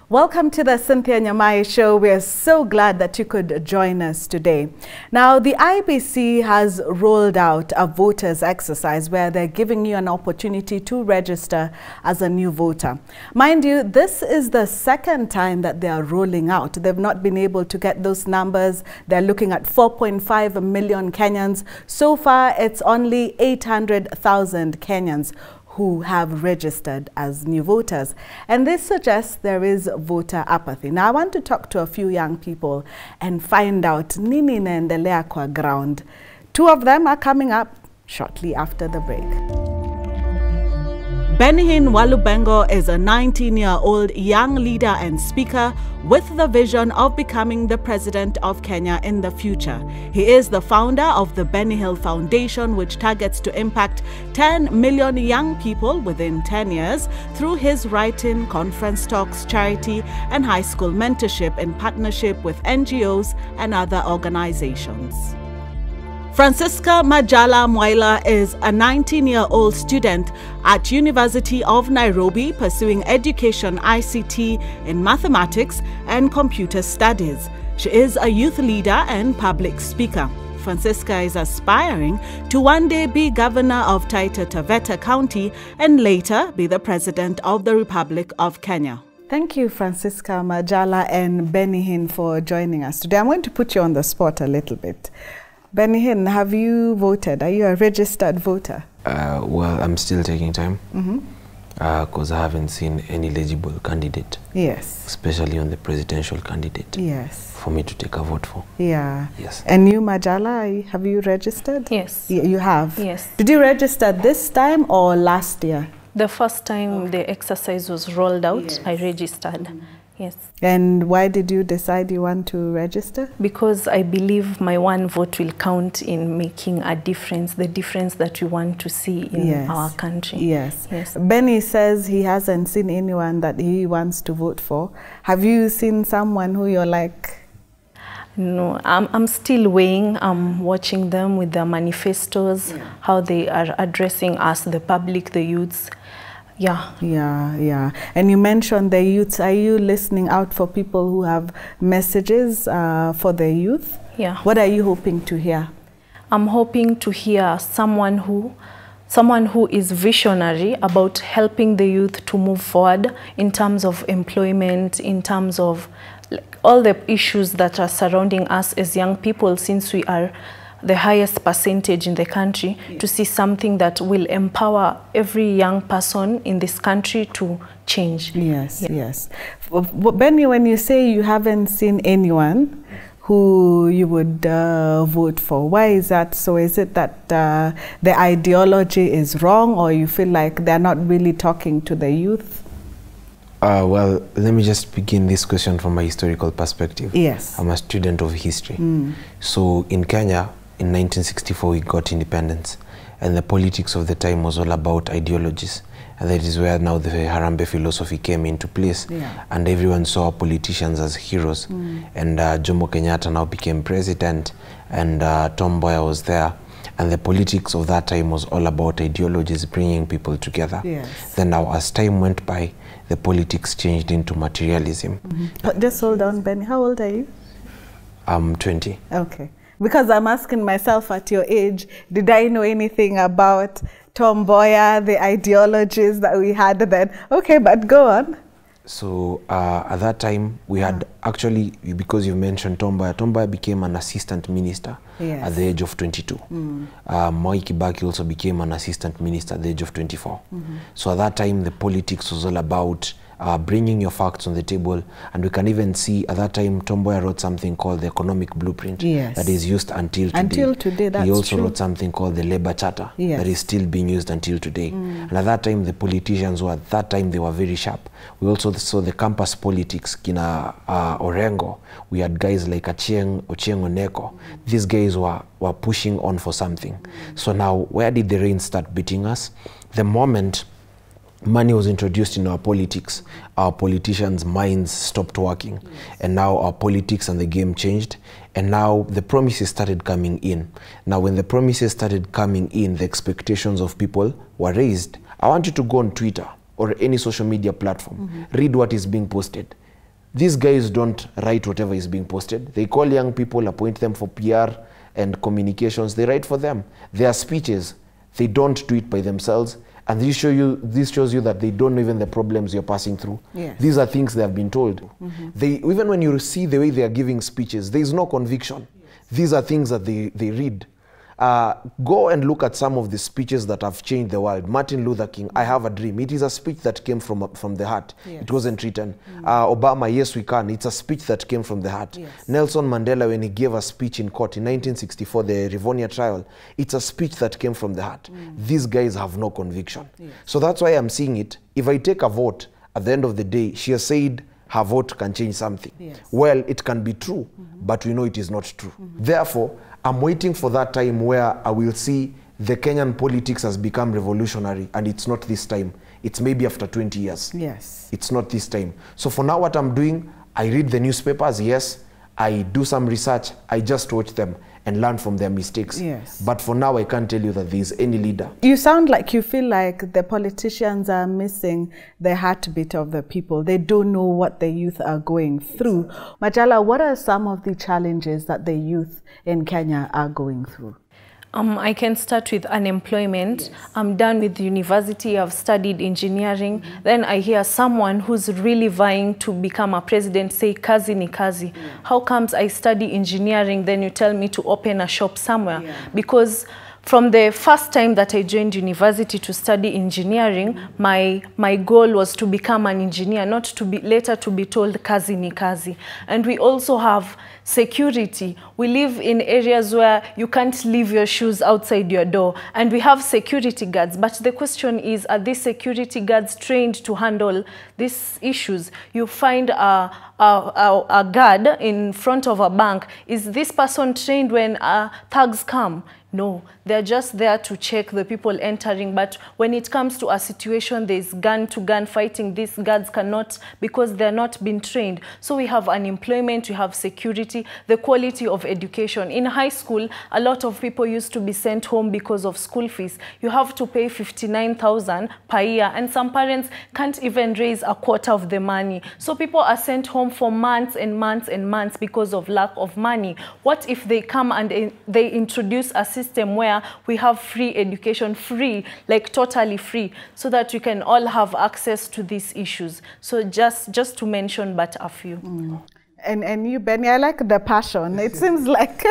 Welcome to the Cynthia Nyamai show. We are so glad that you could join us today. Now, the IBC has rolled out a voters exercise where they're giving you an opportunity to register as a new voter. Mind you, this is the second time that they are rolling out. They've not been able to get those numbers. They're looking at 4.5 million Kenyans. So far, it's only 800,000 Kenyans who have registered as new voters. And this suggests there is voter apathy. Now, I want to talk to a few young people and find out nini naendelea kwa ground. Two of them are coming up shortly after the break. Bennyhinn Walubengo is a 19-year-old young leader and speaker with the vision of becoming the president of Kenya in the future. He is the founder of the Bennyhinn Foundation, which targets to impact 10 million young people within 10 years through his writing, conference talks, charity, and high school mentorship in partnership with NGOs and other organizations. Francisca Majala is a 19-year-old student at University of Nairobi pursuing education ICT in mathematics and computer studies. She is a youth leader and public speaker. Francisca is aspiring to one day be governor of Taita Taveta County and later be the president of the Republic of Kenya. Thank you, Francisca Majala and Bennyhinn, for joining us today. I'm going to put you on the spot a little bit. Bennyhinn, have you voted? Are you a registered voter? Well, I'm still taking time because I haven't seen any eligible candidate. Yes. Especially on the presidential candidate. Yes. For me to take a vote for. Yeah. Yes. And you, Majala, have you registered? Yes. You have? Yes. Did you register this time or last year? The first time the exercise was rolled out, yes, I registered. Yes. And why did you decide you want to register? Because I believe my one vote will count in making a difference, the difference that we want to see in our country. Yes. Yes. Benny says he hasn't seen anyone that he wants to vote for. Have you seen someone who you're like? No, I'm still weighing. I'm watching them with their manifestos, how they are addressing us, the public, the youths. Yeah. And you mentioned the youth. Are you listening out for people who have messages for the youth? Yeah. What are you hoping to hear? I'm hoping to hear someone who is visionary about helping the youth to move forward in terms of employment, in terms of all the issues that are surrounding us as young people, since we are the highest percentage in the country, to see something that will empower every young person in this country to change. Yes. Benny, when you say you haven't seen anyone who you would vote for, why is that so? Is it that the ideology is wrong, or you feel like they're not really talking to the youth? Well, let me just begin this question from a historical perspective. Yes. I'm a student of history. So in Kenya, in 1964, we got independence, and the politics of the time was all about ideologies, and that is where now the Harambee philosophy came into place, and everyone saw politicians as heroes, and Jomo Kenyatta now became president, and Tom Mboya was there, and the politics of that time was all about ideologies bringing people together. Then now, as time went by, the politics changed into materialism. Just hold on, Benny. How old are you? I'm 20. Okay. Because I'm asking myself, at your age, did I know anything about Tom Mboya, the ideologies that we had then? Okay, but go on. So at that time, we had actually, because you mentioned Tom Mboya became an assistant minister at the age of 22. Moi Kibaki also became an assistant minister at the age of 24. So at that time, the politics was all about bringing your facts on the table, and we can even see at that time Tom Mboya wrote something called the economic blueprint that is used until today. Until today, that's He also true. wrote something called the labor charter that is still being used until today. And at that time, the politicians were, at that time, they were very sharp. We also saw the campus politics, kina Orengo. We had guys like Ochieng Oneko. These guys were pushing on for something. So now, where did the rain start beating us? The moment money was introduced in our politics, our politicians' minds stopped working, and now our politics and the game changed, and now the promises started coming in. Now when the promises started coming in, the expectations of people were raised. I want you to go on Twitter or any social media platform, read what is being posted. These guys don't write whatever is being posted. They call young people, appoint them for PR and communications. They write for them. Their speeches, they don't do it by themselves. And this shows you that they don't know even the problems you're passing through. Yes. These are things they have been told. Even when you see the way they are giving speeches, there is no conviction. These are things that they read. Go and look at some of the speeches that have changed the world. Martin Luther King, I Have a Dream. It is a speech that came from the heart. Yes. It wasn't written. Obama, Yes We Can. It's a speech that came from the heart. Yes. Nelson Mandela, when he gave a speech in court in 1964, the Rivonia trial, it's a speech that came from the heart. These guys have no conviction. Yes. So that's why I'm seeing it. If I take a vote, at the end of the day, she has said her vote can change something. Yes. Well, it can be true, but we know it is not true. Therefore, I'm waiting for that time where I will see the Kenyan politics has become revolutionary, and it's not this time. It's maybe after 20 years. Yes. It's not this time. So for now, what I'm doing, I read the newspapers, yes. I do some research. I just watch them and learn from their mistakes. Yes. But for now, I can't tell you that there is any leader. You sound like you feel like the politicians are missing the heartbeat of the people. They don't know what the youth are going through. Majala, what are some of the challenges that the youth in Kenya are going through? I can start with unemployment. Yes. I'm done with university. I've studied engineering. Then I hear someone who's really vying to become a president say, kazi ni kazi. How comes I study engineering, then you tell me to open a shop somewhere? Because from the first time that I joined university to study engineering, my goal was to become an engineer, not to be later to be told kazi ni kazi. And we also have security. We live in areas where you can't leave your shoes outside your door, and we have security guards. But the question is, are these security guards trained to handle these issues? You find a guard in front of a bank. Is this person trained when thugs come? No, they're just there to check the people entering. But when it comes to a situation, there's gun-to-gun fighting, these guards cannot, because they're not being trained. So we have unemployment, we have security, the quality of education. In high school, a lot of people used to be sent home because of school fees. You have to pay 59,000 per year, and some parents can't even raise a quarter of the money. So people are sent home for months and months and months because of lack of money. What if they come and they introduce a system where we have free education, free, like totally free, so that we can all have access to these issues? So just to mention but a few. And you, Benny, I like the passion. It seems like.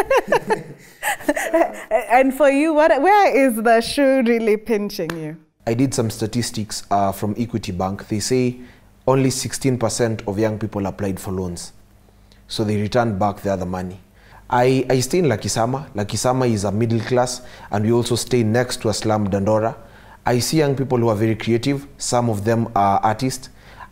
And for you, where is the shoe really pinching you? I did some statistics from Equity Bank. They say only 16% of young people applied for loans. So they returned back the other money. I stay in Lakisama. Lakisama is a middle class, and we also stay next to a slum, Dandora. I see young people who are very creative. Some of them are artists.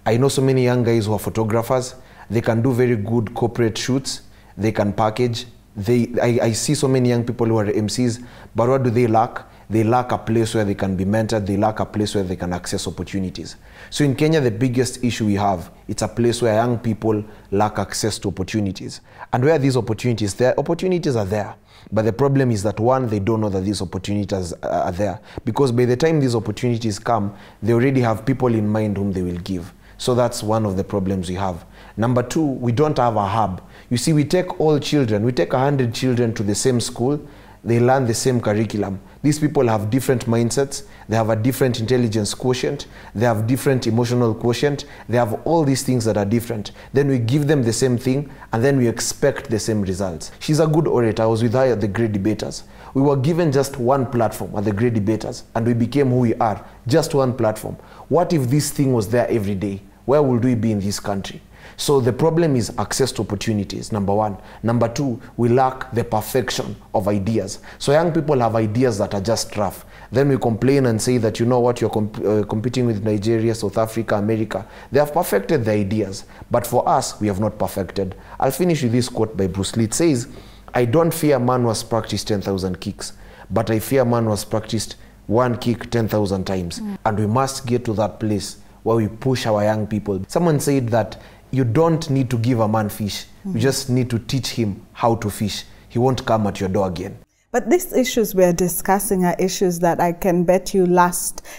I know so many young guys who are photographers. They can do very good corporate shoots. They can package. I see so many young people who are MCs, but what do they lack? They lack a place where they can be mentored. They lack a place where they can access opportunities. So in Kenya, the biggest issue we have, it's a place where young people lack access to opportunities. And where these opportunities are there. But the problem is that, one, they don't know that these opportunities are there. Because by the time these opportunities come, they already have people in mind whom they will give. So that's one of the problems we have. Number two, we don't have a hub. You see, we take all children, we take 100 children to the same school, they learn the same curriculum. These people have different mindsets, they have a different intelligence quotient, they have different emotional quotient, they have all these things that are different. Then we give them the same thing, and then we expect the same results. She's a good orator. I was with her at the Great Debaters. We were given just one platform at the Great Debaters, and we became who we are, just one platform. What if this thing was there every day? Where would we be in this country? So the problem is access to opportunities, number one. Number two, we lack the perfection of ideas. So young people have ideas that are just rough. Then we complain and say that, you know what, you're competing with Nigeria, South Africa, America. They have perfected the ideas. But for us, we have not perfected. I'll finish with this quote by Bruce Lee. It says, I don't fear man who has practiced 10,000 kicks, but I fear man who has practiced one kick 10,000 times. And we must get to that place where we push our young people. Someone said that you don't need to give a man fish. You just need to teach him how to fish. He won't come at your door again. But these issues we're discussing are issues that I can bet you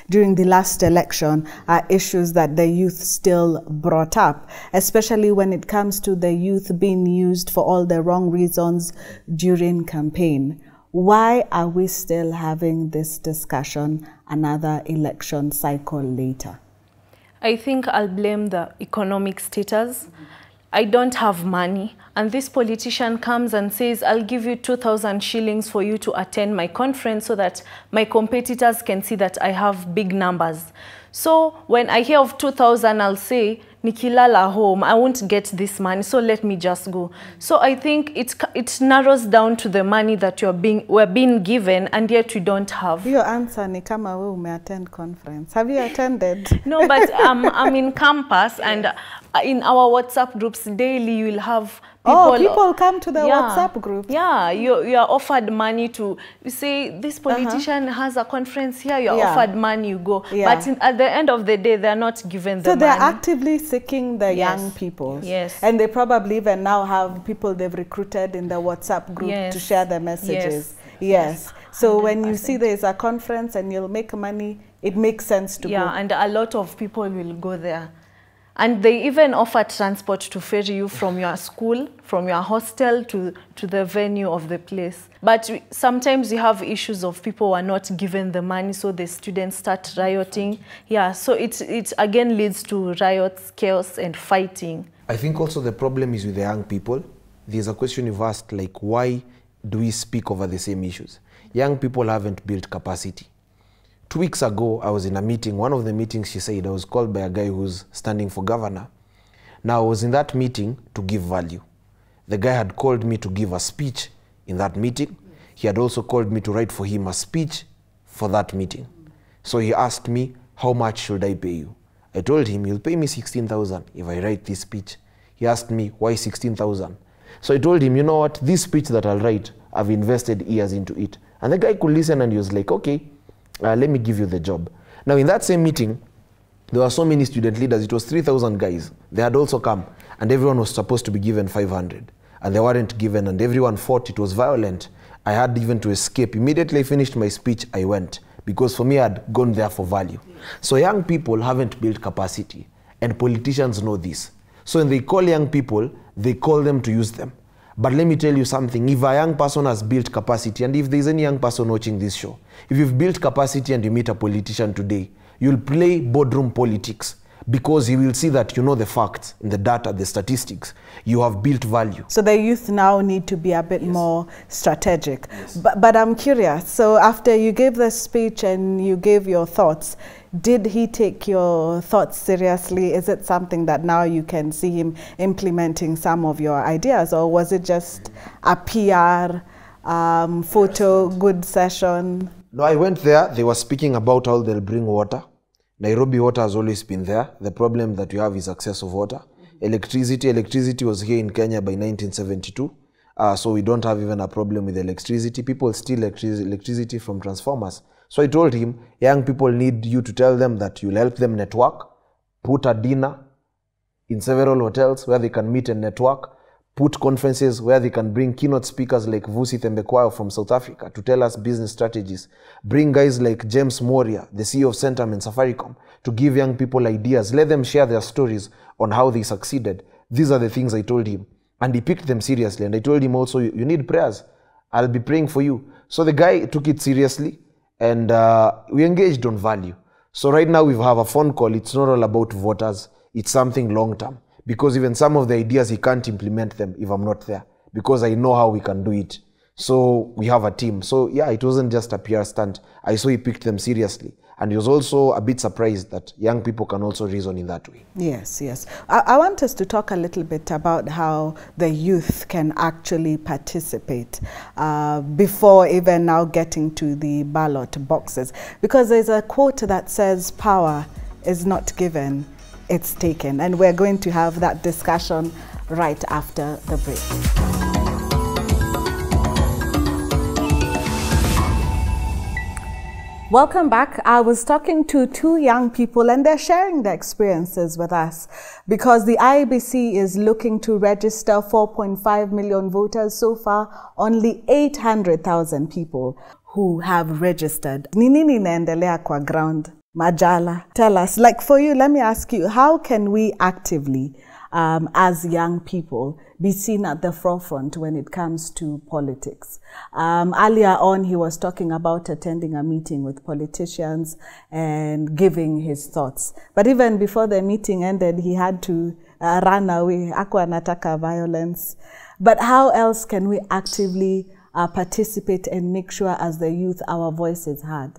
during the last election are issues that the youth still brought up, especially when it comes to the youth being used for all the wrong reasons during campaign. Why are we still having this discussion another election cycle later? I think I'll blame the economic status. I don't have money, and this politician comes and says, I'll give you 2,000 shillings for you to attend my conference so that my competitors can see that I have big numbers. So when I hear of 2,000, I'll say, nikilala home, I won't get this money, so let me just go. So I think it narrows down to the money that we're being given, and yet we don't have. Your answer ni kama we ume attend conference. Have you attended? No, but I'm in campus, and in our WhatsApp groups daily, you will have people. People come to the WhatsApp group. Yeah, you are offered money to, you say, this politician has a conference here, you're offered money, you go. But at the end of the day, they're not given the money. So they're actively seeking the young people. Yes. And they probably even now have people they've recruited in the WhatsApp group to share their messages. Yes. So 100%. When you see there's a conference and you'll make money, it makes sense to go. Yeah, and a lot of people will go there. And they even offer transport to ferry you from your school, from your hostel to the venue of the place. But sometimes you have issues of people who are not given the money, so the students start rioting. Yeah, so it again leads to riots, chaos, and fighting. I think also the problem is with the young people. There's a question you've asked, like, why do we speak over the same issues? Young people haven't built capacity. 2 weeks ago, I was in a meeting. One of the meetings, she said, I was called by a guy who's standing for governor. Now, I was in that meeting to give value. The guy had called me to give a speech in that meeting. He had also called me to write for him a speech for that meeting. So he asked me, how much should I pay you? I told him, you'll pay me 16,000 if I write this speech. He asked me, why 16,000? So I told him, you know what, this speech that I'll write, I've invested years into it. And the guy could listen and he was like, okay, let me give you the job. Now, in that same meeting, there were so many student leaders. It was 3,000 guys. They had also come, and everyone was supposed to be given 500. And they weren't given, and everyone fought. It was violent. I had even to escape. Immediately I finished my speech, I went. Because for me, I had gone there for value. So young people haven't built capacity, and politicians know this. So when they call young people, they call them to use them. But let me tell you something, if a young person has built capacity, and if there's any young person watching this show, if you've built capacity and you meet a politician today, you'll play boardroom politics because you will see that you know the facts, the data, the statistics. You have built value. So the youth now need to be a bit more strategic. But I'm curious, so after you gave the speech and you gave your thoughts, did he take your thoughts seriously? Is it something that now you can see him implementing some of your ideas, or was it just a PR, photo, good session? No, I went there. They were speaking about how they'll bring water. Nairobi water has always been there. The problem that we have is access of water. Electricity was here in Kenya by 1972. So we don't have even a problem with electricity. People steal electricity from transformers. So I told him, young people need you to tell them that you'll help them network, put a dinner in several hotels where they can meet and network, put conferences where they can bring keynote speakers like Vusi Thembekwayo from South Africa to tell us business strategies, bring guys like James Moria, the CEO of Centum and Safaricom, to give young people ideas, let them share their stories on how they succeeded. These are the things I told him. And he picked them seriously. And I told him also, you need prayers. I'll be praying for you. So the guy took it seriously. And we engaged on value. So right now we have a phone call. It's not all about voters. It's something long term. Because even some of the ideas, he can't implement them if I'm not there. Because I know how we can do it. So we have a team. So yeah, it wasn't just a PR stunt. I saw he picked them seriously. And he was also a bit surprised that young people can also reason in that way. Yes, yes. I want us to talk a little bit about how the youth can actually participate before even now getting to the ballot boxes. Because there's a quote that says, power is not given, it's taken. And we're going to have that discussion right after the break. Welcome back. I was talking to two young people and they're sharing their experiences with us because the IEBC is looking to register 4.5 million voters. So far, only 800,000 people who have registered. Ni nini inaendelea kwa ground? Majala, tell us, like for you, let me ask you, how can we actively, as young people, be seen at the forefront when it comes to politics? Earlier on, he was talking about attending a meeting with politicians and giving his thoughts. But even before the meeting ended, he had to run away. Hakuwa anataka violence. But how else can we actively participate and make sure as the youth our voice is heard?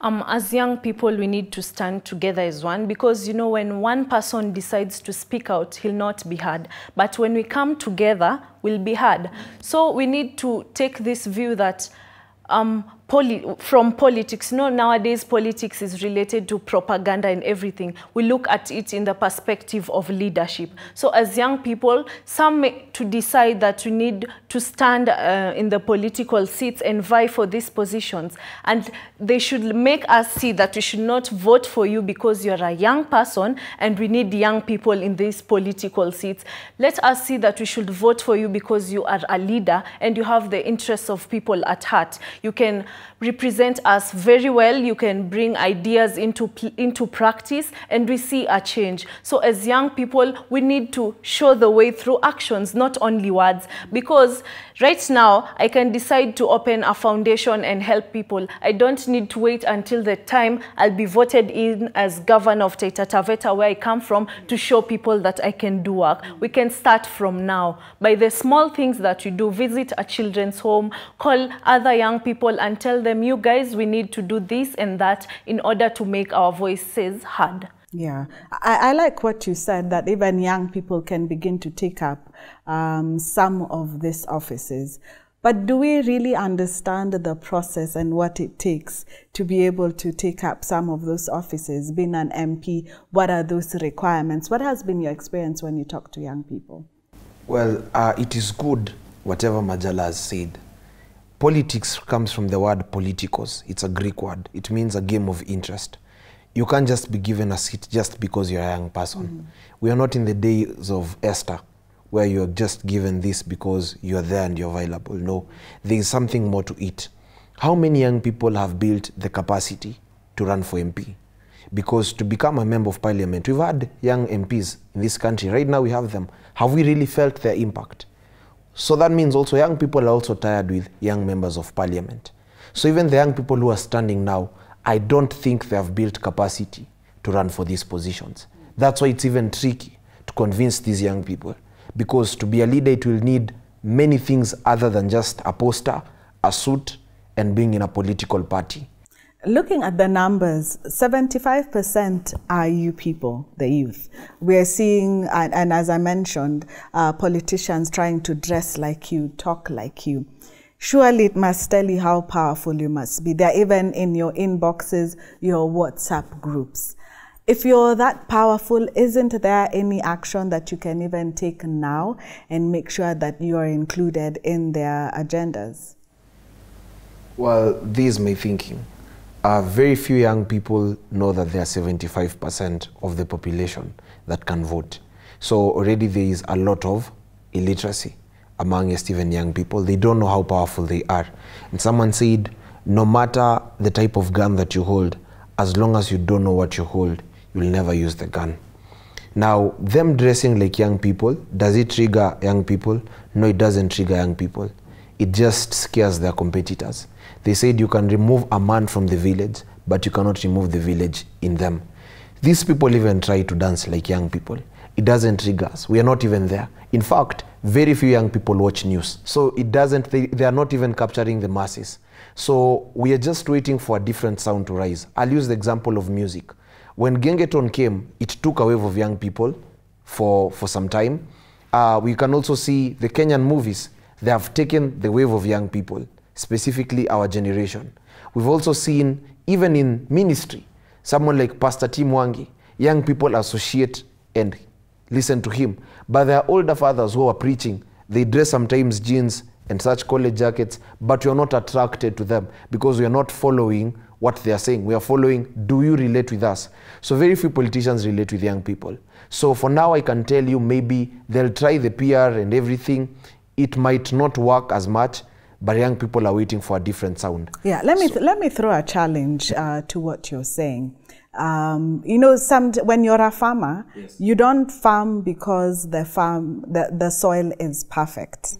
As young people, we need to stand together as one, because, you know, when one person decides to speak out, he'll not be heard. But when we come together, we'll be heard. So we need to take this view that from politics, no, nowadays politics is related to propaganda and everything. We look at it in the perspective of leadership. So as young people, some make to decide that we need to stand in the political seats and vie for these positions. And they should make us see that we should not vote for you because you're a young person and we need young people in these political seats. Let us see that we should vote for you because you are a leader and you have the interests of people at heart. You can represent us very well, you can bring ideas into practice, and we see a change. So as young people, we need to show the way through actions, not only words, because right now I can decide to open a foundation and help people. I don't need to wait until the time I'll be voted in as governor of Taita Taveta, where I come from, to show people that I can do work. We can start from now by the small things that we do. Visit a children's home, call other young people and tell them, you guys, we need to do this and that in order to make our voices heard. Yeah, I like what you said, that even young people can begin to take up some of these offices. But do we really understand the process and what it takes to be able to take up some of those offices? Being an MP, what are those requirements? What has been your experience when you talk to young people? Well, it is good, whatever Majala has said. Politics comes from the word politikos. It's a Greek word. It means a game of interest. You can't just be given a seat just because you're a young person. We are not in the days of Esther, where you're just given this because you're there and you're available. No, there is something more to it. How many young people have built the capacity to run for MP? Because to become a member of parliament, we've had young MPs in this country. Right now we have them. Have we really felt their impact? So that means also young people are also tired with young members of parliament. So even the young people who are standing now, I don't think they have built capacity to run for these positions. That's why it's even tricky to convince these young people. Because to be a leader, it will need many things other than just a poster, a suit, and being in a political party. Looking at the numbers, 75% are you people, the youth. We're seeing, and as I mentioned, politicians trying to dress like you, talk like you. Surely it must tell you how powerful you must be. They're even in your inboxes, your WhatsApp groups. If you're that powerful, isn't there any action that you can even take now and make sure that you are included in their agendas? Well, this is my thinking. Very few young people know that there are 75% of the population that can vote. So already there is a lot of illiteracy amongst even young people. They don't know how powerful they are. And someone said, no matter the type of gun that you hold, as long as you don't know what you hold, you'll never use the gun. Now, them dressing like young people, does it trigger young people? No, it doesn't trigger young people. It just scares their competitors. They said you can remove a man from the village, but you cannot remove the village in them. These people even try to dance like young people. It doesn't trigger us. We are not even there. In fact, very few young people watch news. So it doesn't, they are not even capturing the masses. So we are just waiting for a different sound to rise. I'll use the example of music. When Gengeton came, it took a wave of young people for some time. We can also see the Kenyan movies. They have taken the wave of young people, specifically our generation. We've also seen, even in ministry, someone like Pastor Tim Wangi, young people associate and listen to him. But there are older fathers who are preaching. They dress sometimes jeans and such college jackets, but you're not attracted to them because you're not following what they are saying. We are following, do you relate with us? So very few politicians relate with young people. So for now, I can tell you maybe they'll try the PR and everything. It might not work as much, but young people are waiting for a different sound. Yeah, let me throw a challenge to what you're saying. You know, when you're a farmer, yes, you don't farm because the soil is perfect.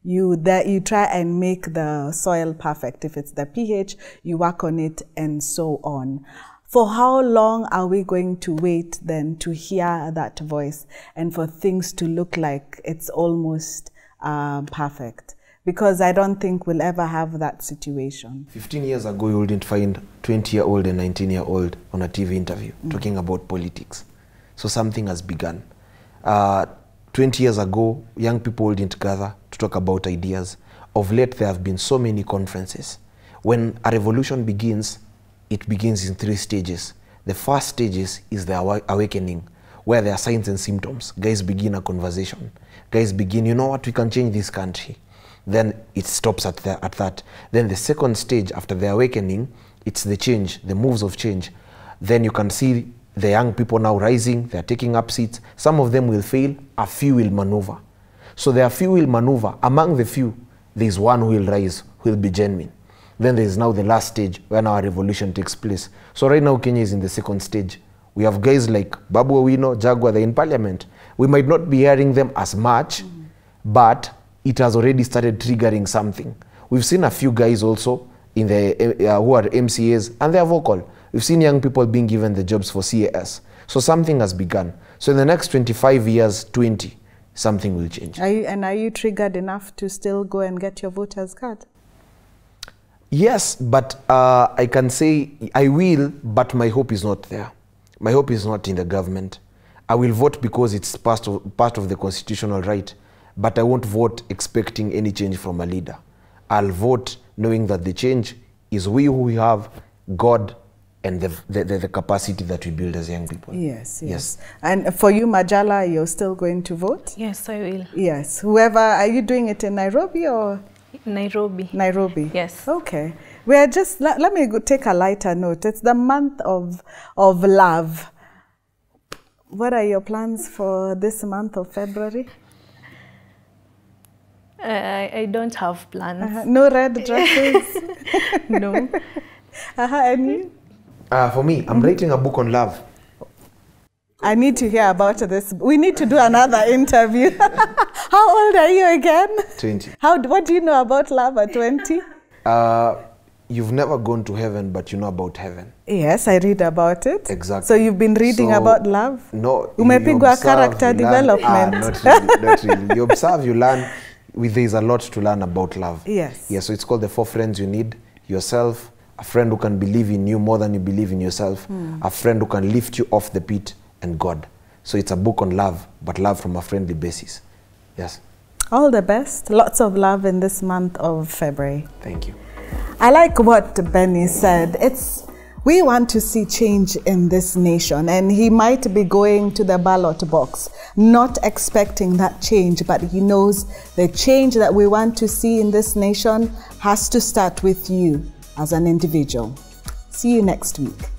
You try and make the soil perfect. If it's the pH, you work on it and so on. For how long are we going to wait then to hear that voice and for things to look like it's almost perfect? Because I don't think we'll ever have that situation. 15 years ago, you wouldn't find 20-year-old and 19-year-old on a TV interview talking about politics. So something has begun. 20 years ago, young people wouldn't gather to talk about ideas. Of late, there have been so many conferences. When a revolution begins, it begins in 3 stages. The first stage is the awakening, where there are signs and symptoms. Guys begin a conversation. Guys begin, you know what, we can change this country. Then it stops at that. Then the second stage after the awakening, it's the change, the moves of change. Then you can see the young people now rising, they're taking up seats. Some of them will fail, a few will maneuver. So there are few will maneuver. Among the few, there's one who will rise, who will be genuine. Then there's now the last stage when our revolution takes place. So right now Kenya is in the second stage. We have guys like Babu Owino, Jaguar, they're in parliament. We might not be hearing them as much, but it has already started triggering something. We've seen a few guys also in the who are MCAs, and they are vocal. We've seen young people being given the jobs for CAS. So something has begun. So in the next 25 years, 20, something will change. Are you triggered enough to still go and get your voter's card? Yes, but I can say I will, but my hope is not there. My hope is not in the government. I will vote because it's part of the constitutional right, but I won't vote expecting any change from a leader. I'll vote knowing that the change is we who we have, God, and the capacity that we build as young people. Yes. And for you, Majala, you're still going to vote? Yes, I will. Yes. Whoever, are you doing it in Nairobi or? Nairobi. Nairobi. Yes. Okay. We are just, let me take a lighter note. It's the month of love. What are your plans for this month of February? I don't have plans. No red dresses? No. And you? For me, I'm writing a book on love. I need to hear about this. We need to do another interview. How old are you again? 20. What do you know about love at 20? You've never gone to heaven, but you know about heaven. Yes, I read about it. Exactly. So you've been reading about love? No. Umepigwa character development. Not really. You observe, you learn. There's a lot to learn about love. Yes. Yeah, so it's called the 4 friends you need. Yourself, a friend who can believe in you more than you believe in yourself, a friend who can lift you off the pit, and God. So it's a book on love, but love from a friendly basis. Yes. All the best. Lots of love in this month of February. Thank you. I like what Benny said. We want to see change in this nation, and he might be going to the ballot box, not expecting that change, but he knows the change that we want to see in this nation has to start with you as an individual. See you next week.